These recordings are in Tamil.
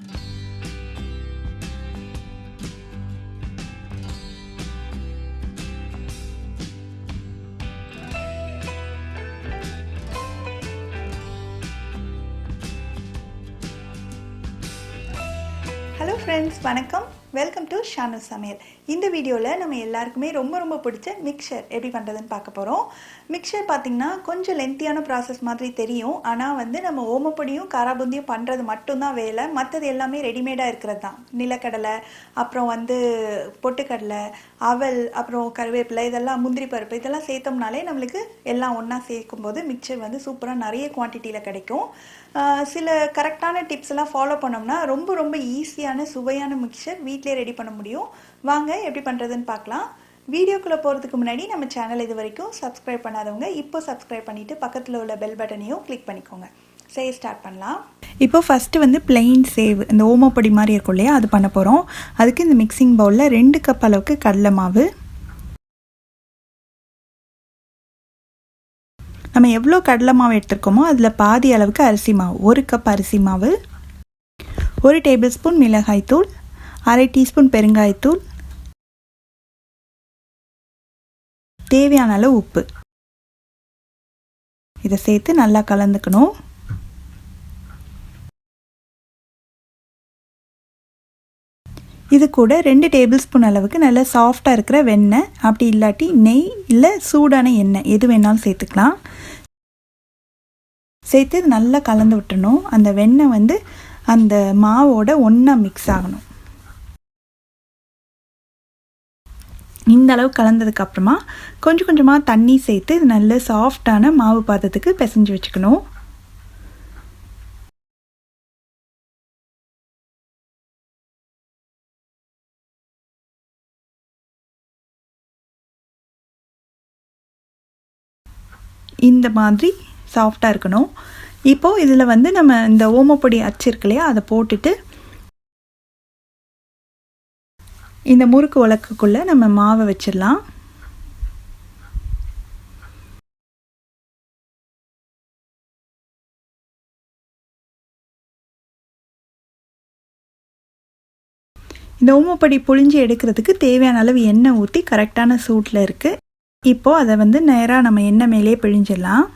ஹலோ ஃப்ரெண்ட்ஸ், வணக்கம். வெல்கம் டு ஷானு சமையல். இந்த வீடியோவில் நம்ம எல்லாருக்குமே ரொம்ப பிடிச்ச மிக்சர் எப்படி பண்ணுறதுன்னு பார்க்க போகிறோம். மிக்சர் பார்த்திங்கன்னா கொஞ்சம் லென்த்தியான ப்ராசஸ் மாதிரி தெரியும். ஆனால் நம்ம ஓமப்பொடியும் காராபூந்தியும் பண்ணுறது மட்டும்தான் வேலை. மற்றது எல்லாமே ரெடிமேடாக இருக்கிறது தான். நிலக்கடலை, அப்புறம் பொட்டுக்கடலை, அவல், அப்புறம் கருவேப்பிலை, இதெல்லாம் முந்திரி பருப்பு, இதெல்லாம் சேர்த்தோம்னாலே நம்மளுக்கு எல்லாம் ஒன்றா சேர்க்கும்போது மிக்சர் சூப்பராக நிறைய குவான்டிட்டியில் கிடைக்கும். சில கரெக்டான டிப்ஸ் எல்லாம் ஃபாலோ பண்ணோம்னா ரொம்ப ஈஸியான சுவையான மிக்சர் வீட்டிலே ரெடி பண்ண முடியும். வாங்க எப்படி பண்ணுறதுன்னு பார்க்கலாம். வீடியோக்குள்ளே போகிறதுக்கு முன்னாடி நம்ம சேனல் இது வரைக்கும் சப்ஸ்கிரைப் பண்ணாதவங்க இப்போ சப்ஸ்கிரைப் பண்ணிவிட்டு பக்கத்தில் உள்ள பெல் பட்டனையும் கிளிக் பண்ணிக்கோங்க. சரி, ஸ்டார்ட் பண்ணலாம். இப்போ ஃபஸ்ட்டு பிளெயின் சேவ், இந்த ஓமப்பொடி மாதிரி இருக்கும் இல்லையா, அது பண்ண போகிறோம். அதுக்கு இந்த மிக்சிங் பவுலில் 2 கப் அளவுக்கு கடலை மாவு, நம்ம எவ்வளோ கடலை மாவு எடுத்துருக்கோமோ அதில் பாதி அளவுக்கு அரிசி மாவு, 1 கப் அரிசி மாவு, 1 டேபிள் ஸ்பூன் மிளகாய்த்தூள், 1/2 டீஸ்பூன் பெருங்காயத்தூள், தேவையான அளவு உப்பு, இதை சேர்த்து நல்லா கலந்துக்கணும். இது கூட 2 டேபிள் ஸ்பூன் அளவுக்கு நல்லா சாஃப்டாக இருக்கிற வெண்ணெய், அப்படி இல்லாட்டி நெய் இல்லை சூடான எண்ணெய் எது வேணாலும் சேர்த்துக்கலாம். சேர்த்து நல்லா கலந்து விட்டுறணும். அந்த வெண்ணெய் அந்த மாவோட ஒன்றா மிக்ஸ் ஆகணும். இந்த அளவு கலந்ததுக்கப்புறமா கொஞ்சமாக தண்ணி சேர்த்து இது நல்ல சாஃப்டான மாவு பாதத்துக்கு பிசைஞ்சு வச்சுக்கணும். இந்த மாதிரி சாஃப்டாக இருக்கணும். இப்போது இதில் நம்ம இந்த ஓமப்பொடி அச்சு இருக்கு இல்லையா, அதை போட்டுட்டு இந்த முறுக்கு உலக்குக்குள்ளே நம்ம மாவை வச்சிடலாம். இந்த ஓமப்பொடி புழிஞ்சு எடுக்கிறதுக்கு தேவையான அளவு எண்ணெய் ஊற்றி கரெக்டான சூட்டில் இருக்குது. இப்போது அதை நேராக நம்ம எண்ணெய் மேலே பிழிஞ்சிடலாம்.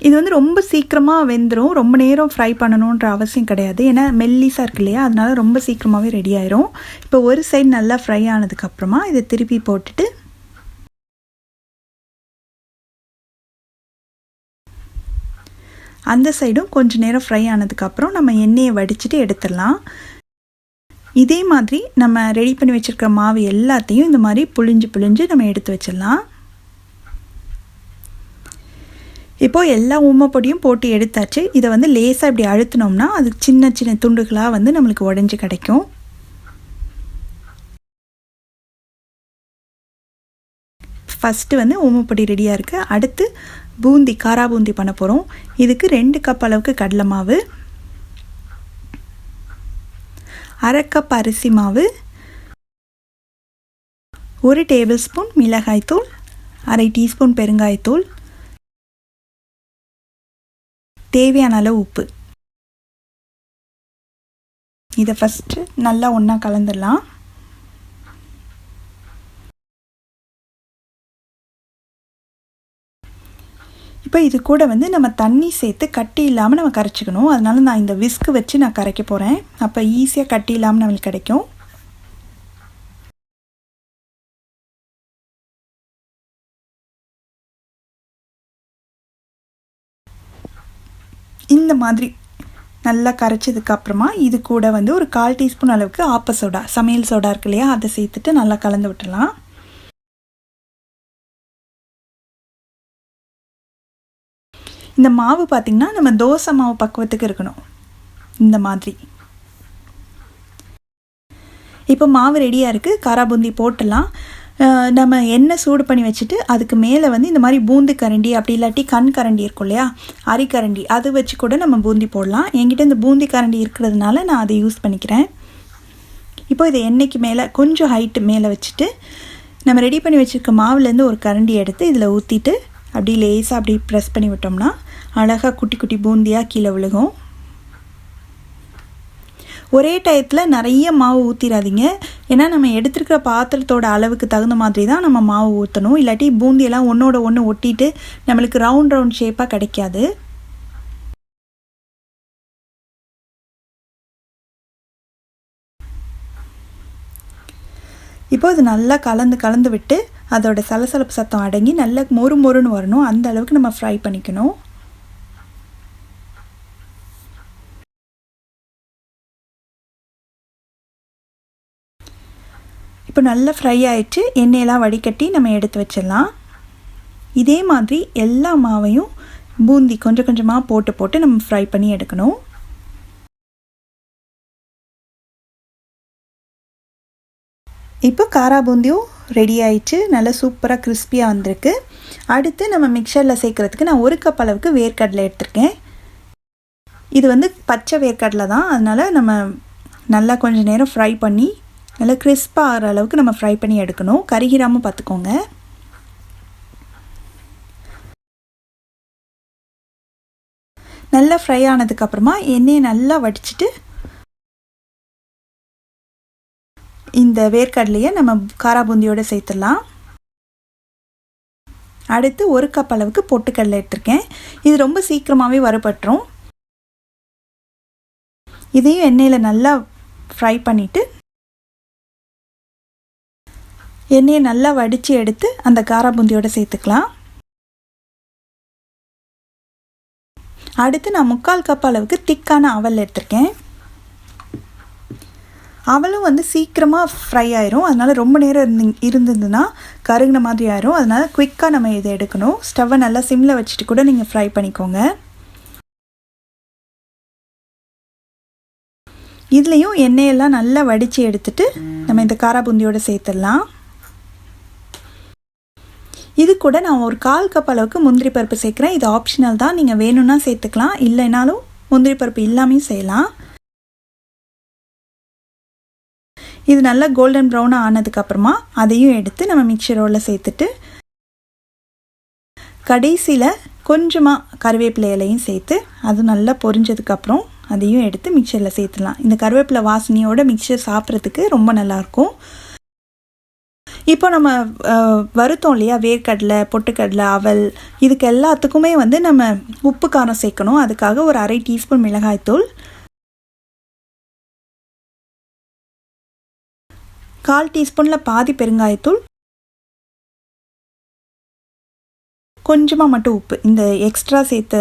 இது ரொம்ப சீக்கிரமாக வெந்துடும். ரொம்ப நேரம் ஃப்ரை பண்ணணுன்ற அவசியம் கிடையாது. ஏன்னா மெல்லிஸாக இருக்கு இல்லையா, அதனால ரொம்ப சீக்கிரமாகவே ரெடி ஆயிரும். இப்போ ஒரு சைடு நல்லா ஃப்ரை ஆனதுக்கப்புறமா இதை திருப்பி போட்டுட்டு அந்த சைடும் கொஞ்சம் நேரம் ஃப்ரை ஆனதுக்கப்புறம் நம்ம எண்ணெயை வடிச்சிட்டு எடுத்துடலாம். இதே மாதிரி நம்ம ரெடி பண்ணி வச்சுருக்கிற மாவு எல்லாத்தையும் இந்த மாதிரி புழிஞ்சு நம்ம எடுத்து வச்சிடலாம். இப்போது எல்லா ஓமப்பொடியும் போட்டு எடுத்தாச்சு. இதை லேசாக இப்படி அழுத்தினோம்னா அது சின்ன துண்டுகளாக நம்மளுக்கு உடஞ்சி கிடைக்கும். ஃபஸ்ட்டு ஓமப்பொடி ரெடியாக இருக்குது. அடுத்து காராபூந்தி பண்ண போகிறோம். இதுக்கு 2 கப் அளவுக்கு கடலை மாவு, 1/2 கப் அரிசி மாவு, 1 டேபிள் ஸ்பூன் மிளகாய்த்தூள், 1/2 டீஸ்பூன் பெருங்காயத்தூள், தேவையான அளவு உப்பு. இதை ஃபஸ்ட்டு நல்லா ஒன்றா கலந்துடலாம். இப்போ இது கூட நம்ம தண்ணி சேர்த்து கட்டி இல்லாமல் நம்ம கரைச்சிக்கணும். அதனால நான் இந்த விஸ்க் வச்சு நான் கரைக்க போகிறேன். அப்போ ஈஸியாக கட்டி இல்லாமல் நம்மளுக்கு கிடைக்கும். இந்த மாதிரி நல்லா கரைச்சதுக்கப்புறமா இது கூட ஒரு 1/4 டீஸ்பூன் அளவுக்கு ஆப்ப சோடா, சமையல் சோடா இருக்கு இல்லையா, அதை சேர்த்துட்டு நல்லா கலந்து விட்டுடலாம். இந்த மாவு பார்த்திங்கன்னா நம்ம தோசை மாவு பக்குவத்துக்கு இருக்கணும். இந்த மாதிரி இப்போ மாவு ரெடியாக இருக்குது. காராபூந்தி போட்டுடலாம். நம்ம எண்ணெய் சூடு பண்ணி வச்சுட்டு அதுக்கு மேலே இந்த மாதிரி பூந்தி கரண்டி, அப்படி இல்லாட்டி கண் கரண்டி இருக்கும் இல்லையா, அரிக்கரண்டி, அது வச்சு கூட நம்ம பூந்தி போடலாம். என்கிட்ட இந்த பூந்தி கரண்டி இருக்கிறதுனால நான் அதை யூஸ் பண்ணிக்கிறேன். இப்போ இதை எண்ணெய்க்கு மேலே கொஞ்சம் ஹைட்டு மேலே வச்சுட்டு நம்ம ரெடி பண்ணி வச்சுருக்க மாவுலேருந்து ஒரு கரண்டி எடுத்து இதில் ஊற்றிட்டு அப்படி லேசாக அப்படி ப்ரெஸ் பண்ணி விட்டோம்னா அழகாக குட்டி குட்டி பூந்தியாக கீழே விழுகும். ஒரே டயத்தில் நிறைய மாவு ஊற்றிடாதீங்க. ஏன்னா நம்ம எடுத்துருக்கிற பாத்திரத்தோட அளவுக்கு தகுந்த மாதிரி தான் நம்ம மாவு ஊற்றணும். இல்லாட்டி பூந்தியெல்லாம் ஒன்றோட ஒன்று ஒட்டிட்டு நம்மளுக்கு ரவுண்ட் ஷேப்பாக கிடைக்காது. இப்போ இது நல்லா கலந்து விட்டு அதோட சலசலப்பு சத்தம் அடங்கி நல்லா மொறுன்னு வரணும். அந்த அளவுக்கு நம்ம ஃப்ரை பண்ணிக்கணும். இப்போ நல்லா ஃப்ரை ஆகிடுச்சு. எண்ணெயெல்லாம் வடிகட்டி நம்ம எடுத்து வச்சிடலாம். இதே மாதிரி எல்லா மாவையும் பூந்தி கொஞ்சம் கொஞ்சமாக போட்டு நம்ம ஃப்ரை பண்ணி எடுக்கணும். இப்போ காரா பூந்தியும் ரெடி ஆயிடுச்சு. நல்லா சூப்பராக கிறிஸ்பியாக வந்திருக்கு. அடுத்து நம்ம மிக்சரில் சேர்க்குறதுக்கு நான் 1 கப் அளவுக்கு வேர்க்கடலை எடுத்திருக்கேன். இது பச்சை வேர்க்கடலை தான். அதனால் நம்ம நல்லா கொஞ்சம் நேரம் ஃப்ரை பண்ணி நல்லா கிறிஸ்பாக ஆகிற அளவுக்கு நம்ம ஃப்ரை பண்ணி எடுக்கணும். கருகிராமல் பார்த்துக்கோங்க. நல்லா ஃப்ரை ஆனதுக்கப்புறமா எண்ணெயை நல்லா வடிச்சிட்டு இந்த வேர்க்கடலையை நம்ம காரா பூந்தியோடு சேர்த்துடலாம். அடுத்து 1 கப் அளவுக்கு பொட்டுக்கடலை எடுத்திருக்கேன். இது ரொம்ப சீக்கிரமாகவே வறுபட்டுரும். இதையும் எண்ணெயில் நல்லா ஃப்ரை பண்ணிவிட்டு எண்ணெயை நல்லா வடித்து எடுத்து அந்த காரா பூந்தியோடு சேர்த்துக்கலாம். அடுத்து நான் 3/4 கப் அளவுக்கு திக்கான அவல் எடுத்திருக்கேன். அவலும் சீக்கிரமாக ஃப்ரை ஆயிரும். அதனால் ரொம்ப நேரம் இருந்ததுன்னா கருகின மாதிரி ஆயிரும். அதனால் குயிக்காக நம்ம இதை எடுக்கணும். ஸ்டவ்வை நல்லா சிம்மில் வச்சுட்டு கூட நீங்கள் ஃப்ரை பண்ணிக்கோங்க. இதுலேயும் எண்ணெயெல்லாம் நல்லா வடித்து எடுத்துட்டு நம்ம இந்த காரா பூந்தியோடு சேர்த்துடலாம். இது கூட நான் ஒரு 1/4 கப் அளவுக்கு முந்திரி பருப்பு சேர்க்குறேன். இது ஆப்ஷனல் தான். நீங்கள் வேணும்னா சேர்த்துக்கலாம். இல்லைனாலும் முந்திரி பருப்பு இல்லாமையும் செய்யலாம். இது நல்லா கோல்டன் ப்ரௌனாக ஆனதுக்கப்புறமா அதையும் எடுத்து நம்ம மிக்சரோவில் சேர்த்துட்டு கடைசியில் கொஞ்சமாக கருவேப்பிலை இலையும் சேர்த்து அது நல்லா பொரிஞ்சதுக்கப்புறம் அதையும் எடுத்து மிக்சரில் சேர்த்துலாம். இந்த கருவேப்பிலை வாசனையோட மிக்சர் சாப்பிட்றதுக்கு ரொம்ப நல்லாயிருக்கும். இப்போ நம்ம வறுத்தோம் இல்லையா, வேர்க்கடலை, பொட்டுக்கடலை, அவல், இதுக்கு எல்லாத்துக்குமே நம்ம உப்பு காரம் சேர்க்கணும். அதுக்காக ஒரு 1/2 டீஸ்பூன் மிளகாய்த்தூள், 1/4 டீஸ்பூனில் பாதி பெருங்காயத்தூள், கொஞ்சமாக மட்டும் உப்பு, இந்த எக்ஸ்ட்ரா சேர்த்த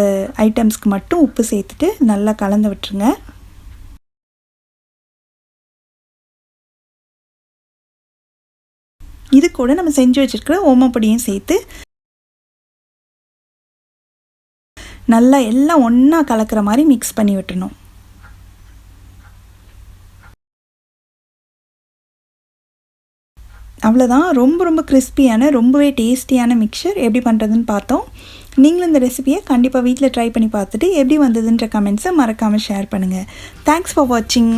ஐட்டம்ஸ்க்கு மட்டும் உப்பு சேர்த்துட்டு நல்லா கலந்து விட்டுருங்க. இது கூட நம்ம செஞ்சு வச்சுருக்கிற ஓமப்பொடியும் சேர்த்து நல்லா எல்லாம் ஒன்றா கலக்கிற மாதிரி மிக்ஸ் பண்ணி விட்டுறணும். அவ்வளோதான். ரொம்ப கிறிஸ்பியான ரொம்பவே டேஸ்டியான மிக்சர் எப்படி பண்ணுறதுன்னு பார்த்தோம். நீங்களும் இந்த ரெசிபியை கண்டிப்பாக வீட்டில் ட்ரை பண்ணி பார்த்துட்டு எப்படி வந்ததுன்ற கமெண்ட்ஸை மறக்காமல் ஷேர் பண்ணுங்கள். தேங்க்ஸ் ஃபார் வாட்சிங்.